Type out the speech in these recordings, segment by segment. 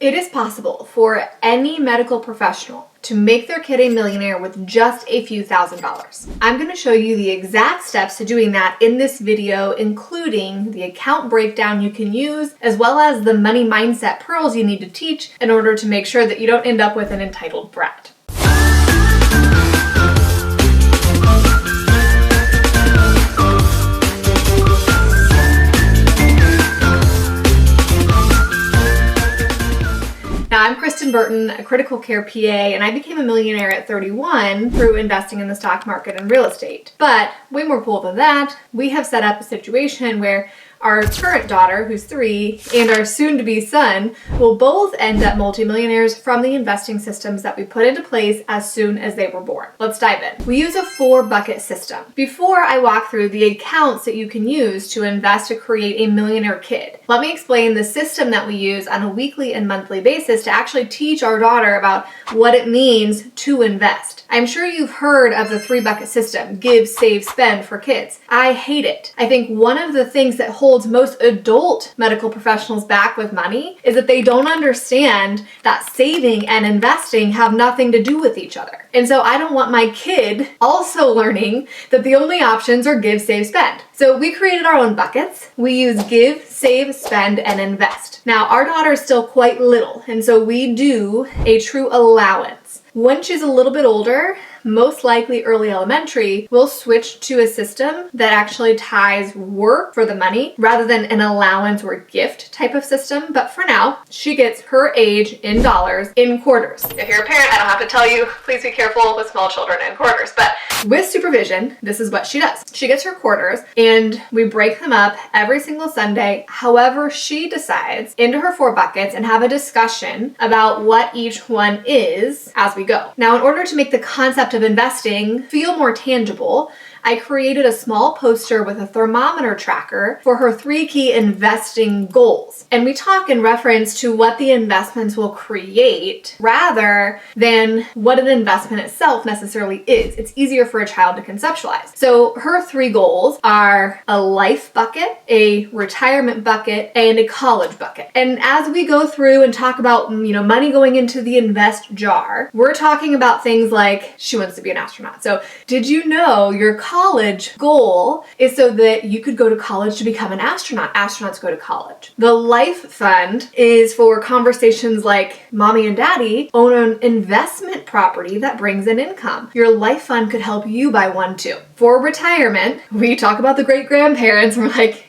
It is possible for any medical professional to make their kid a millionaire with just a few $1,000s. I'm going to show you the exact steps to doing that in this video, including the account breakdown you can use, as well as the money mindset pearls you need to teach in order to make sure that you don't end up with an entitled brat. Now, I'm Kristin Burton, a critical care PA, and I became a millionaire at 31 through investing in the stock market and real estate. But way more cool than that, we have set up a situation where our current daughter, who's 3, and our soon-to-be son will both end up multimillionaires from the investing systems that we put into place as soon as they were born. Let's dive in. We use a 4-bucket system. Before I walk through the accounts that you can use to invest to create a millionaire kid, let me explain the system that we use on a weekly and monthly basis to actually teach our daughter about what it means to invest. I'm sure you've heard of the 3-bucket system, give, save, spend for kids. I hate it. I think one of the things that holds most adult medical professionals back with money is that they don't understand that saving and investing have nothing to do with each other. And so I don't want my kid also learning that the only options are give, save, spend. So we created our own buckets. We use give, save, spend, and invest. Now, our daughter is still quite little, and so we do a true allowance. When she's a little bit older, most likely early elementary, we'll switch to a system that actually ties work for the money rather than an allowance or gift type of system. But for now, she gets her age in dollars in quarters. If you're a parent, I don't have to tell you, please be careful with small children in quarters. But with supervision, this is what she does. She gets her quarters and we break them up every single Sunday, however she decides, into her 4 buckets and have a discussion about what each one is as we go. Now, in order to make the concept of investing feel more tangible, I created a small poster with a thermometer tracker for her 3 key investing goals. And we talk in reference to what the investments will create rather than what an investment itself necessarily is. It's easier for a child to conceptualize. So her 3 goals are a life bucket, a retirement bucket, and a college bucket. And as we go through and talk about, money going into the invest jar, we're talking about things like she wants to be an astronaut. So did you know your college goal is so that you could go to college to become an astronaut? Astronauts go to college. The life fund is for conversations like mommy and daddy own an investment property that brings in income. Your life fund could help you buy one too. For retirement, we talk about the great grandparents. We're like,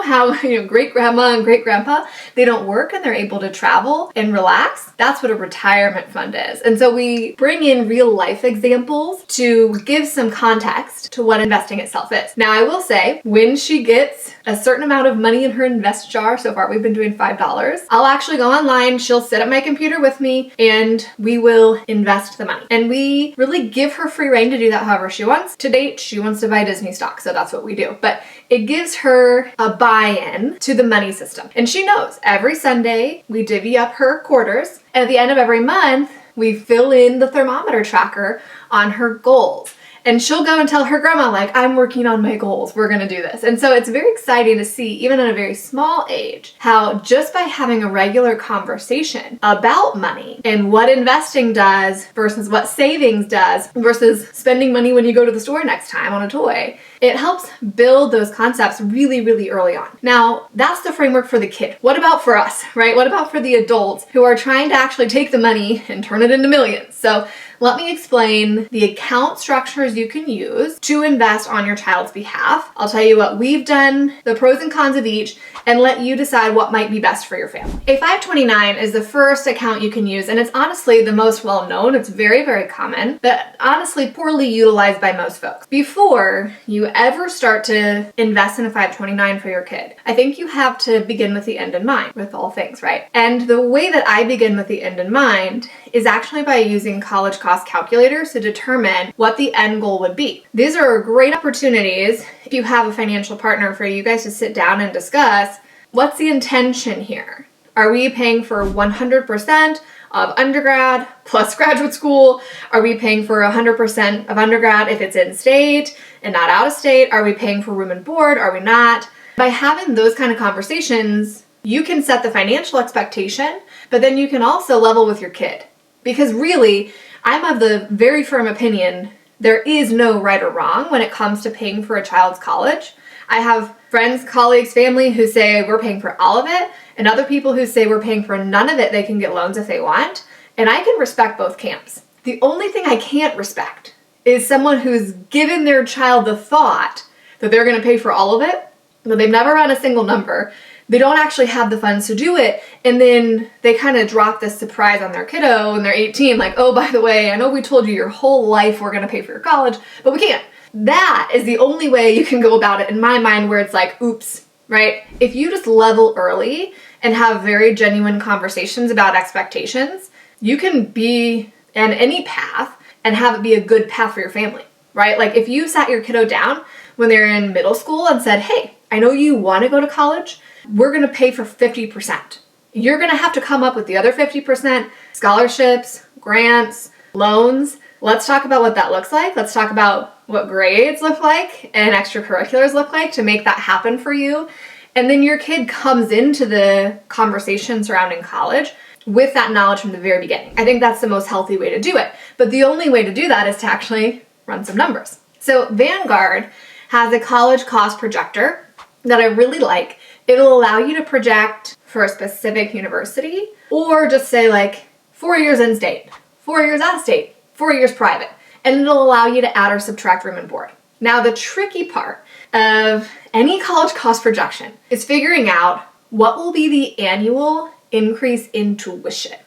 how great grandma and great grandpa, they don't work and they're able to travel and relax. That's what a retirement fund is. And so we bring in real life examples to give some context to what investing itself is. Now, I will say, when she gets a certain amount of money in her invest jar, so far we've been doing $5, I'll actually go online, she'll sit at my computer with me, and we will invest the money. And we really give her free reign to do that however she wants. To date, she wants to buy Disney stock, so that's what we do. But it gives her a buy-in to the money system. And she knows every Sunday we divvy up her quarters, and at the end of every month, we fill in the thermometer tracker on her goals. And she'll go and tell her grandma, I'm working on my goals. We're going to do this. And so it's very exciting to see, even at a very small age, how just by having a regular conversation about money and what investing does versus what savings does versus spending money when you go to the store next time on a toy, it helps build those concepts really, really early on. Now, that's the framework for the kid. What about for us, right? What about for the adults who are trying to actually take the money and turn it into millions? So let me explain the account structures you can use to invest on your child's behalf. I'll tell you what we've done, the pros and cons of each, and let you decide what might be best for your family. A 529 is the first account you can use, and it's honestly the most well-known. It's very, very common, but honestly poorly utilized by most folks. Before you ever start to invest in a 529 for your kid, I think you have to begin with the end in mind with all things, right? And the way that I begin with the end in mind is actually by using college cost calculators to determine what the end goal would be. These are great opportunities if you have a financial partner for you guys to sit down and discuss what's the intention here. Are we paying for 100% of undergrad plus graduate school? Are we paying for 100% of undergrad if it's in state and not out of state? Are we paying for room and board? Are we not? By having those kind of conversations, you can set the financial expectation, But then you can also level with your kid. Because really, I'm of the very firm opinion there is no right or wrong when it comes to paying for a child's college. I have friends, colleagues, family who say we're paying for all of it, and other people who say we're paying for none of it, they can get loans if they want. And I can respect both camps. The only thing I can't respect is someone who's given their child the thought that they're going to pay for all of it, but they've never run a single number. They don't actually have the funds to do it, and then they kind of drop this surprise on their kiddo when they're 18, like, oh, by the way, I know we told you your whole life we're going to pay for your college, but we can't. That is the only way you can go about it in my mind where it's like, oops, right? If you just level early and have very genuine conversations about expectations, you can be in any path and have it be a good path for your family, right? Like if you sat your kiddo down when they're in middle school and said, hey, I know you want to go to college, we're going to pay for 50%. You're going to have to come up with the other 50%, scholarships, grants, loans. Let's talk about what that looks like. Let's talk about what grades look like and extracurriculars look like to make that happen for you. And then your kid comes into the conversation surrounding college with that knowledge from the very beginning. I think that's the most healthy way to do it. But the only way to do that is to actually run some numbers. So Vanguard has a college cost projector that I really like. It'll allow you to project for a specific university or just say like 4 years in state, 4 years out of state, 4 years private. And it'll allow you to add or subtract room and board. Now, the tricky part of any college cost projection is figuring out what will be the annual increase in tuition.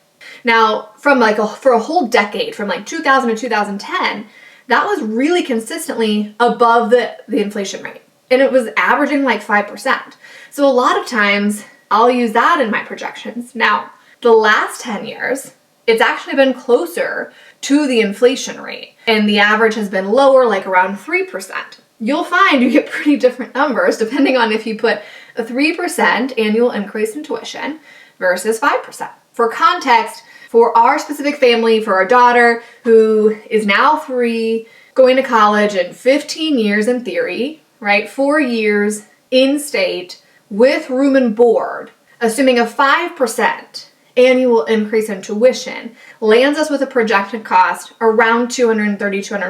Now, from for a whole decade, from like 2000 to 2010, that was really consistently above the inflation rate. And it was averaging like 5%. So a lot of times I'll use that in my projections. Now, the last 10 years, it's actually been closer to the inflation rate. And the average has been lower, like around 3%. You'll find you get pretty different numbers depending on if you put a 3% annual increase in tuition versus 5%. For context, for our specific family, for our daughter who is now 3, going to college in 15 years in theory, right? 4 years in state with room and board, assuming a 5% annual increase in tuition lands us with a projected cost around $230,000,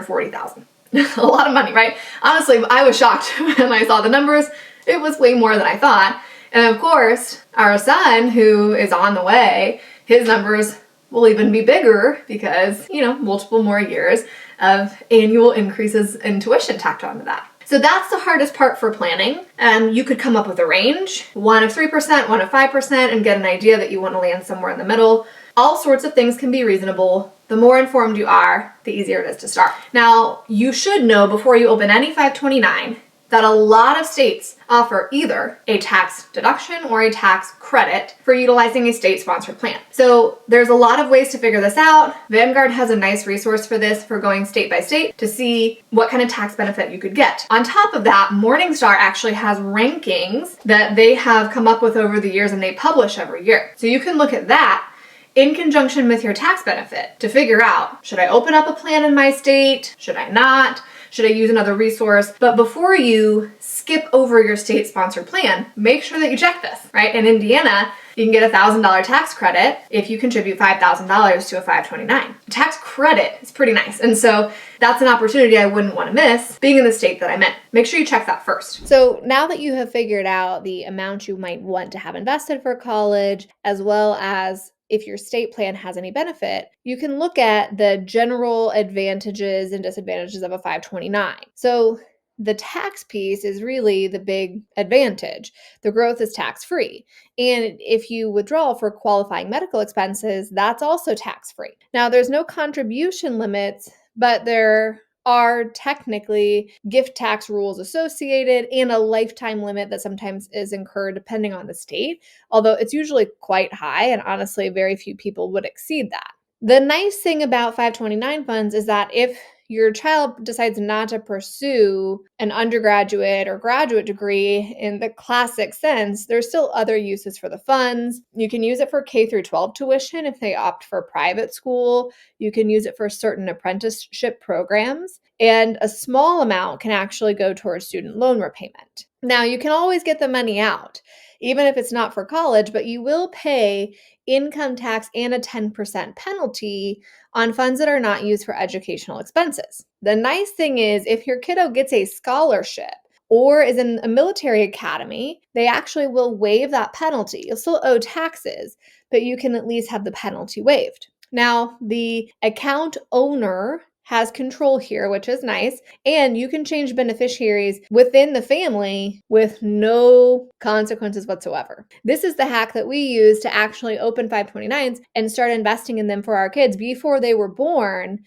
$240,000. A lot of money, right? Honestly, I was shocked when I saw the numbers. It was way more than I thought. And of course, our son, who is on the way, his numbers will even be bigger because, multiple more years of annual increases in tuition tacked onto that. So that's the hardest part for planning. You could come up with a range, one of 3%, one of 5%, and get an idea that you want to land somewhere in the middle. All sorts of things can be reasonable. The more informed you are, the easier it is to start. Now, you should know before you open any 529 that a lot of states offer either a tax deduction or a tax credit for utilizing a state-sponsored plan. So there's a lot of ways to figure this out. Vanguard has a nice resource for this for going state by state to see what kind of tax benefit you could get. On top of that, Morningstar actually has rankings that they have come up with over the years and they publish every year. So you can look at that in conjunction with your tax benefit to figure out, should I open up a plan in my state? Should I not? Should I use another resource? But before you skip over your state-sponsored plan, make sure that you check this, right? In Indiana, you can get a $1,000 tax credit if you contribute $5,000 to a 529. Tax credit is pretty nice. And so that's an opportunity I wouldn't want to miss being in the state that I'm in. Make sure you check that first. So now that you have figured out the amount you might want to have invested for college, as well as if your state plan has any benefit, you can look at the general advantages and disadvantages of a 529. So the tax piece is really the big advantage. The growth is tax-free. And if you withdraw for qualifying medical expenses, that's also tax-free. Now, there's no contribution limits, but there are technically gift tax rules associated and a lifetime limit that sometimes is incurred depending on the state, although it's usually quite high and honestly very few people would exceed that. The nice thing about 529 funds is that if your child decides not to pursue an undergraduate or graduate degree in the classic sense, there's still other uses for the funds. You can use it for K through 12 tuition if they opt for private school. You can use it for certain apprenticeship programs, and a small amount can actually go towards student loan repayment. Now, you can always get the money out, even if it's not for college, but you will pay income tax and a 10% penalty on funds that are not used for educational expenses. The nice thing is if your kiddo gets a scholarship or is in a military academy, they actually will waive that penalty. You'll still owe taxes, but you can at least have the penalty waived. Now, the account owner has control here, which is nice, and you can change beneficiaries within the family with no consequences whatsoever. This is the hack that we use to actually open 529s and start investing in them for our kids before they were born.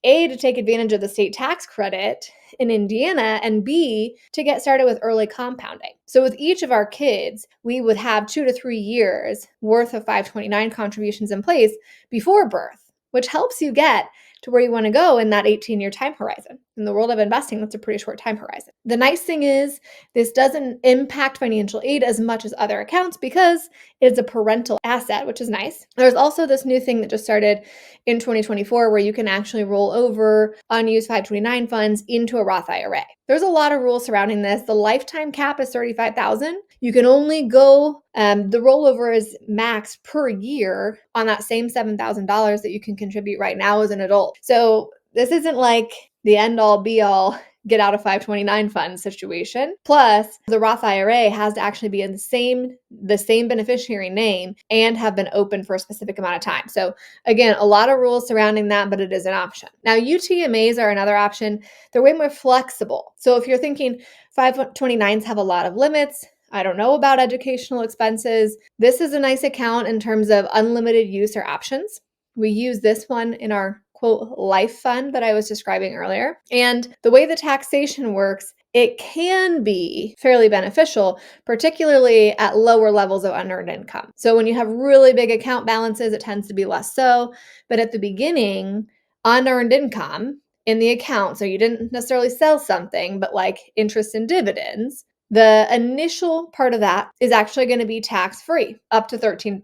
A, to take advantage of the state tax credit in Indiana, and B, to get started with early compounding. So with each of our kids, we would have 2 to 3 years worth of 529 contributions in place before birth, which helps you get to where you want to go in that 18-year time horizon. In the world of investing, that's a pretty short time horizon. The nice thing is this doesn't impact financial aid as much as other accounts because it's a parental asset, which is nice. There's also this new thing that just started in 2024 where you can actually roll over unused 529 funds into a Roth IRA. There's a lot of rules surrounding this. The lifetime cap is $35,000. You can only go, the rollover is max per year on that same $7,000 that you can contribute right now as an adult. So this isn't like the end all be all get out of 529 fund situation. Plus, the Roth IRA has to actually be in the same beneficiary name and have been open for a specific amount of time. So again, a lot of rules surrounding that, but it is an option. Now, UTMAs are another option. They're way more flexible. So if you're thinking 529s have a lot of limits, I don't know about educational expenses, this is a nice account in terms of unlimited use or options. We use this one in our quote life fund that I was describing earlier. And the way the taxation works, it can be fairly beneficial, particularly at lower levels of unearned income. So when you have really big account balances, it tends to be less so. But at the beginning, unearned income in the account, so you didn't necessarily sell something, but like interest and dividends, the initial part of that is actually going to be tax-free up to $1,350.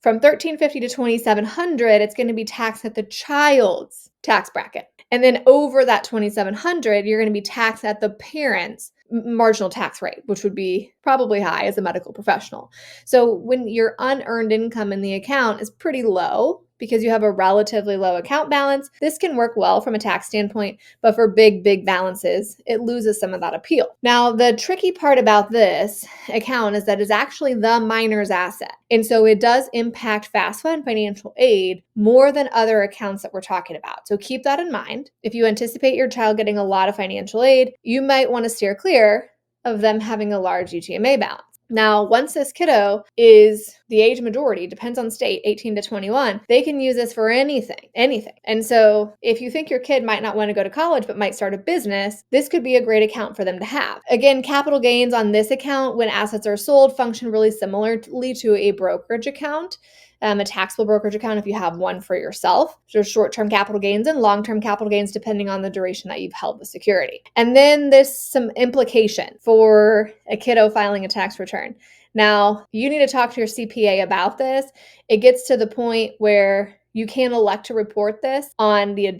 From $1,350 to $2,700, it's going to be taxed at the child's tax bracket. And then over that $2,700, you're going to be taxed at the parent's marginal tax rate, which would be probably high as a medical professional. So when your unearned income in the account is pretty low, because you have a relatively low account balance, this can work well from a tax standpoint, but for big balances, it loses some of that appeal. Now, the tricky part about this account is that it's actually the minor's asset. And so it does impact FAFSA and financial aid more than other accounts that we're talking about. So keep that in mind. If you anticipate your child getting a lot of financial aid, you might want to steer clear of them having a large UGMA balance. Now, once this kiddo is the age majority, depends on state, 18 to 21, they can use this for anything. And so if you think your kid might not want to go to college, but might start a business, this could be a great account for them to have. Again, capital gains on this account when assets are sold function really similarly to a brokerage account. A taxable brokerage account if you have one for yourself. There's short-term capital gains and long-term capital gains depending on the duration that you've held the security. And then there's some implication for a kiddo filing a tax return. Now, you need to talk to your CPA about this. It gets to the point where you can elect to report this on the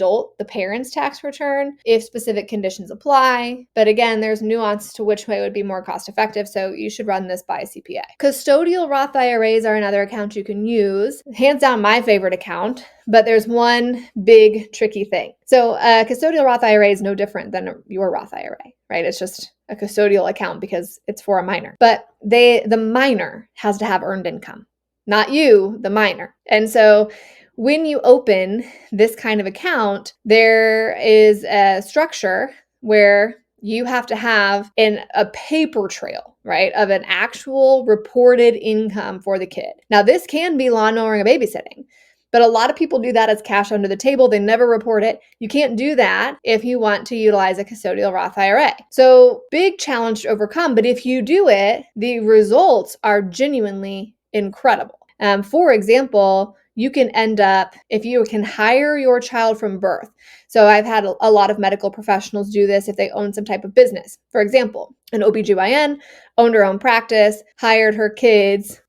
parent's tax return if specific conditions apply. But again, there's nuance to which way would be more cost effective, so you should run this by a CPA. Custodial Roth IRAs are another account you can use. Hands down my favorite account, but there's one big tricky thing. So a custodial Roth IRA is no different than your Roth IRA, right? It's just a custodial account because it's for a minor. But the minor has to have earned income, not you, the minor. And so when you open this kind of account, there is a structure where you have to have a paper trail, right, of an actual reported income for the kid. Now, this can be lawnmowing or babysitting, but a lot of people do that as cash under the table. They never report it. You can't do that if you want to utilize a custodial Roth IRA. So big challenge to overcome, but if you do it, the results are genuinely incredible. For example, you can end up, if you can hire your child from birth. So I've had a lot of medical professionals do this if they own some type of business. For example, an OBGYN owned her own practice, hired her kids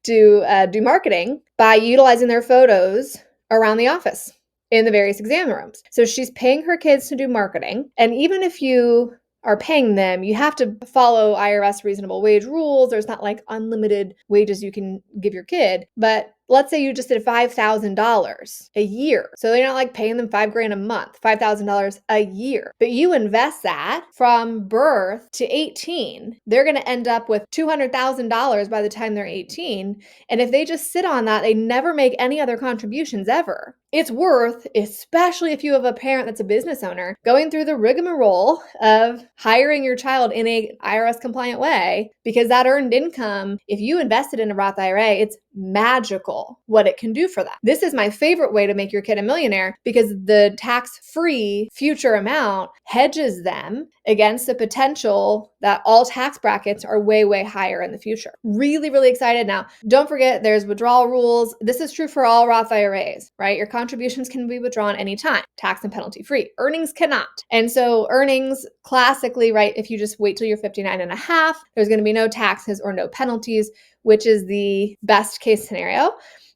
to do marketing by utilizing their photos around the office in the various exam rooms. So she's paying her kids to do marketing. And even if you are paying them, you have to follow IRS reasonable wage rules. There's not like unlimited wages you can give your kid. But let's say you just did $5,000 a year. So you're not like paying them $5,000 a month, $5,000 a year. But you invest that from birth to 18, they're going to end up with $200,000 by the time they're 18. And if they just sit on that, they never make any other contributions ever. It's worth, especially if you have a parent that's a business owner, going through the rigmarole of hiring your child in a IRS compliant way, because that earned income, if you invested in a Roth IRA, it's magical what it can do for them. This is my favorite way to make your kid a millionaire, because the tax-free future amount hedges them against the potential that all tax brackets are way, way higher in the future. Really, really excited. Now, don't forget there's withdrawal rules. This is true for all Roth IRAs, right? Your contributions can be withdrawn anytime, tax and penalty free. Earnings cannot. And so earnings classically, right, if you just wait till you're 59 and a half, there's going to be no taxes or no penalties, which is the best case scenario.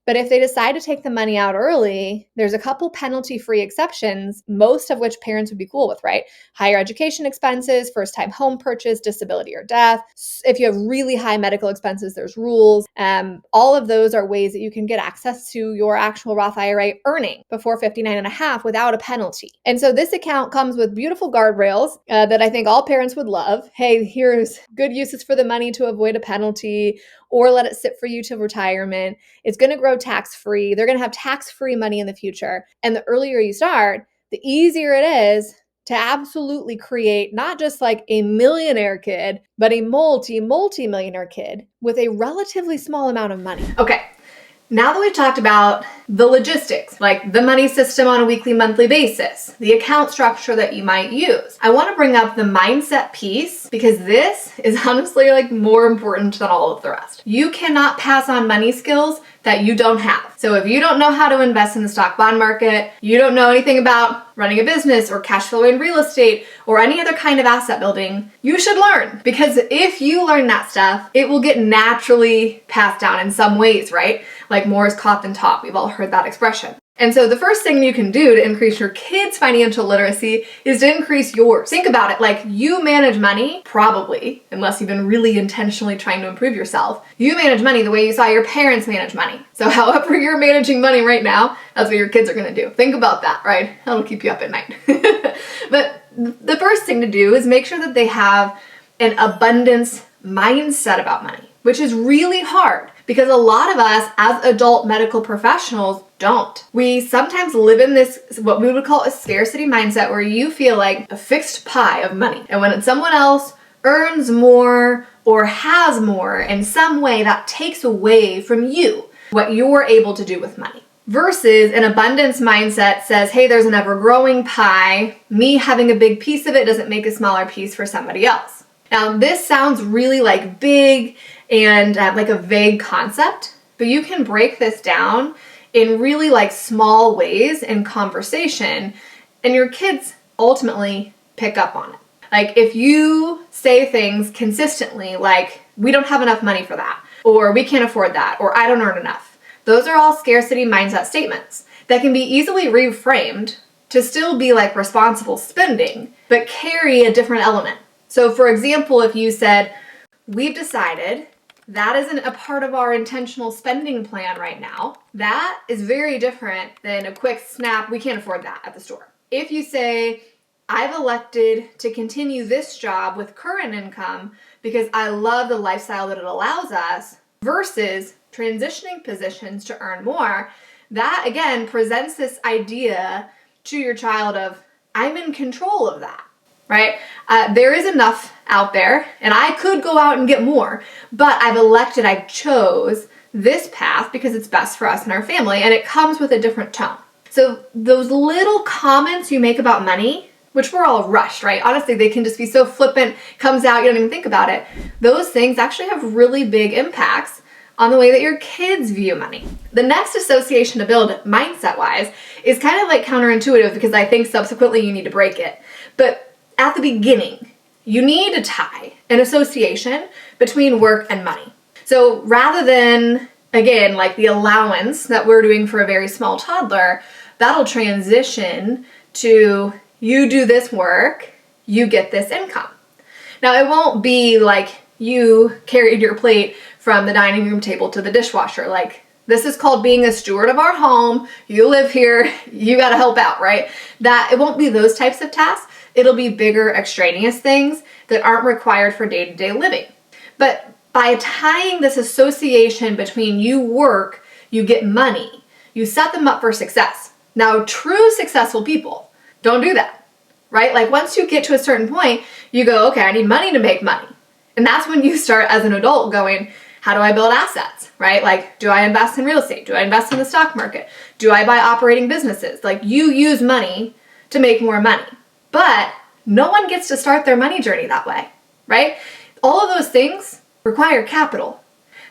But if they decide to take the money out early, there's a couple penalty-free exceptions, most of which parents would be cool with, right? Higher education expenses, first-time home purchase, disability or death. If you have really high medical expenses, there's rules. All of those are ways that you can get access to your actual Roth IRA earning before 59 and a half without a penalty. And so this account comes with beautiful guardrails that I think all parents would love. Hey, here's good uses for the money to avoid a penalty, or let it sit for you till retirement. It's going to grow tax-free. They're going to have tax-free money in the future. And the earlier you start, the easier it is to absolutely create not just like a millionaire kid, but a multi-millionaire kid with a relatively small amount of money. Okay. Now that we've talked about the logistics, like the money system on a weekly, monthly basis, the account structure that you might use, I want to bring up the mindset piece, because this is honestly like more important than all of the rest. You cannot pass on money skills that you don't have. So if you don't know how to invest in the stock bond market, you don't know anything about running a business or cash flow in real estate or any other kind of asset building, you should learn. Because if you learn that stuff, it will get naturally passed down in some ways, right? Like more is caught than taught. We've all heard that expression. And so the first thing you can do to increase your kids' financial literacy is to increase yours. Think about it, like you manage money, probably, unless you've been really intentionally trying to improve yourself, you manage money the way you saw your parents manage money. So however you're managing money right now, that's what your kids are gonna do. Think about that, right? That'll keep you up at night. But the first thing to do is make sure that they have an abundance mindset about money, which is really hard because a lot of us as adult medical professionals don't. We sometimes live in this, what we would call a scarcity mindset, where you feel like a fixed pie of money. And when someone else earns more or has more in some way, that takes away from you what you're able to do with money. Versus an abundance mindset says, hey, there's an ever-growing pie. Me having a big piece of it doesn't make a smaller piece for somebody else. Now, this sounds really like big and like a vague concept, but you can break this down in really like small ways in conversation, and your kids ultimately pick up on it. Like if you say things consistently like, we don't have enough money for that, or we can't afford that, or I don't earn enough. Those are all scarcity mindset statements that can be easily reframed to still be like responsible spending, but carry a different element. So for example, if you said, we've decided that isn't a part of our intentional spending plan right now, that is very different than a quick snap, we can't afford that at the store. If you say, I've elected to continue this job with current income because I love the lifestyle that it allows us, versus transitioning positions to earn more, that again presents this idea to your child of, I'm in control of that. Right? There is enough out there and I could go out and get more, but I chose this path because it's best for us and our family, and it comes with a different tone. So those little comments you make about money, which we're all rushed, right? Honestly, they can just be so flippant, comes out, you don't even think about it. Those things actually have really big impacts on the way that your kids view money. The next association to build mindset-wise is kind of like counterintuitive, because I think subsequently you need to break it. But at the beginning, you need to tie an association between work and money. So rather than, again, like the allowance that we're doing for a very small toddler, that'll transition to, you do this work, you get this income. Now, it won't be like you carried your plate from the dining room table to the dishwasher. Like, this is called being a steward of our home. You live here, you got to help out, right? That it won't be those types of tasks. It'll be bigger extraneous things that aren't required for day-to-day living. But by tying this association between you work, you get money, you set them up for success. Now, true successful people don't do that, right? Like, once you get to a certain point, you go, okay, I need money to make money. And that's when you start as an adult going, how do I build assets, right? Like, do I invest in real estate? Do I invest in the stock market? Do I buy operating businesses? Like, you use money to make more money. But no one gets to start their money journey that way, right? All of those things require capital.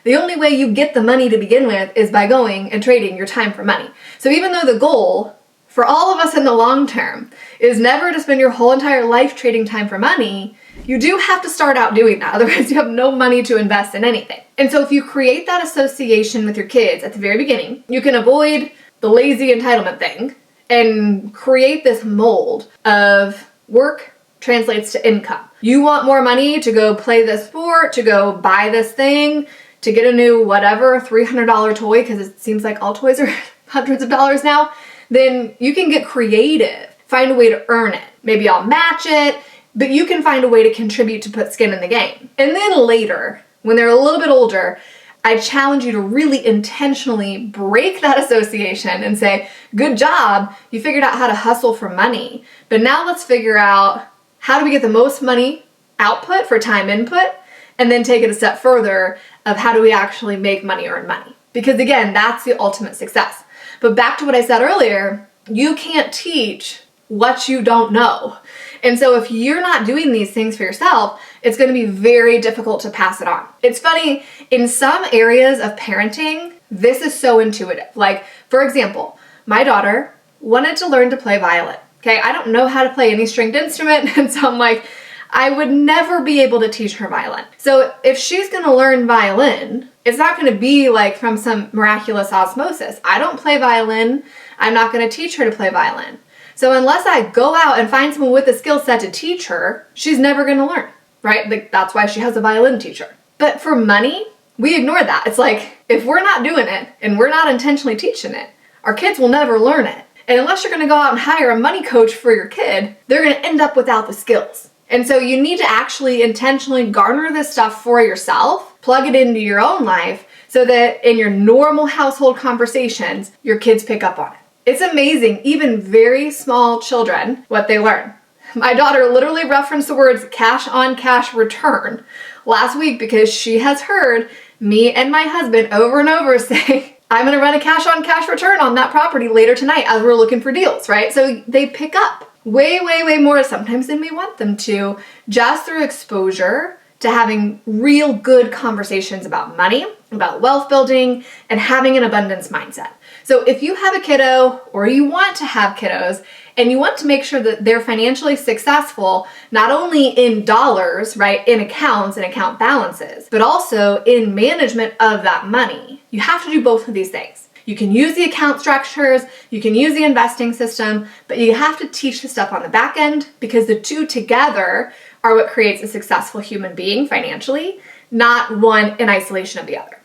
The only way you get the money to begin with is by going and trading your time for money. So even though the goal for all of us in the long term is never to spend your whole entire life trading time for money, you do have to start out doing that. Otherwise, you have no money to invest in anything. And so if you create that association with your kids at the very beginning, you can avoid the lazy entitlement thing and create this mold of work translates to income. You want more money to go play this sport, to go buy this thing, to get a new whatever $300 toy, because it seems like all toys are hundreds of dollars now, then you can get creative, find a way to earn it. Maybe I'll match it, but you can find a way to contribute to put skin in the game. And then later, when they're a little bit older, I challenge you to really intentionally break that association and say, good job, you figured out how to hustle for money, but now let's figure out how do we get the most money output for time input, and then take it a step further of how do we actually make money, earn money. Because again, that's the ultimate success. But back to what I said earlier, you can't teach what you don't know. And so if you're not doing these things for yourself, it's going to be very difficult to pass it on. It's funny, in some areas of parenting, this is so intuitive. Like, for example, my daughter wanted to learn to play violin. Okay, I don't know how to play any stringed instrument, and so I'm like, I would never be able to teach her violin. So if she's going to learn violin, it's not going to be like from some miraculous osmosis. I don't play violin. I'm not going to teach her to play violin. So unless I go out and find someone with a skill set to teach her, she's never going to learn, right? Like, that's why she has a violin teacher. But for money, we ignore that. It's like, if we're not doing it and we're not intentionally teaching it, our kids will never learn it. And unless you're going to go out and hire a money coach for your kid, they're going to end up without the skills. And so you need to actually intentionally garner this stuff for yourself, plug it into your own life, so that in your normal household conversations, your kids pick up on it. It's amazing, even very small children, what they learn. My daughter literally referenced the words cash on cash return last week because she has heard me and my husband over and over say, I'm going to run a cash on cash return on that property later tonight as we're looking for deals, right? So they pick up way, way, way more sometimes than we want them to, just through exposure to having real good conversations about money, about wealth building, and having an abundance mindset. So if you have a kiddo or you want to have kiddos and you want to make sure that they're financially successful, not only in dollars, right, in accounts and account balances, but also in management of that money, you have to do both of these things. You can use the account structures, you can use the investing system, but you have to teach the stuff on the back end because the two together are what creates a successful human being financially, not one in isolation of the other.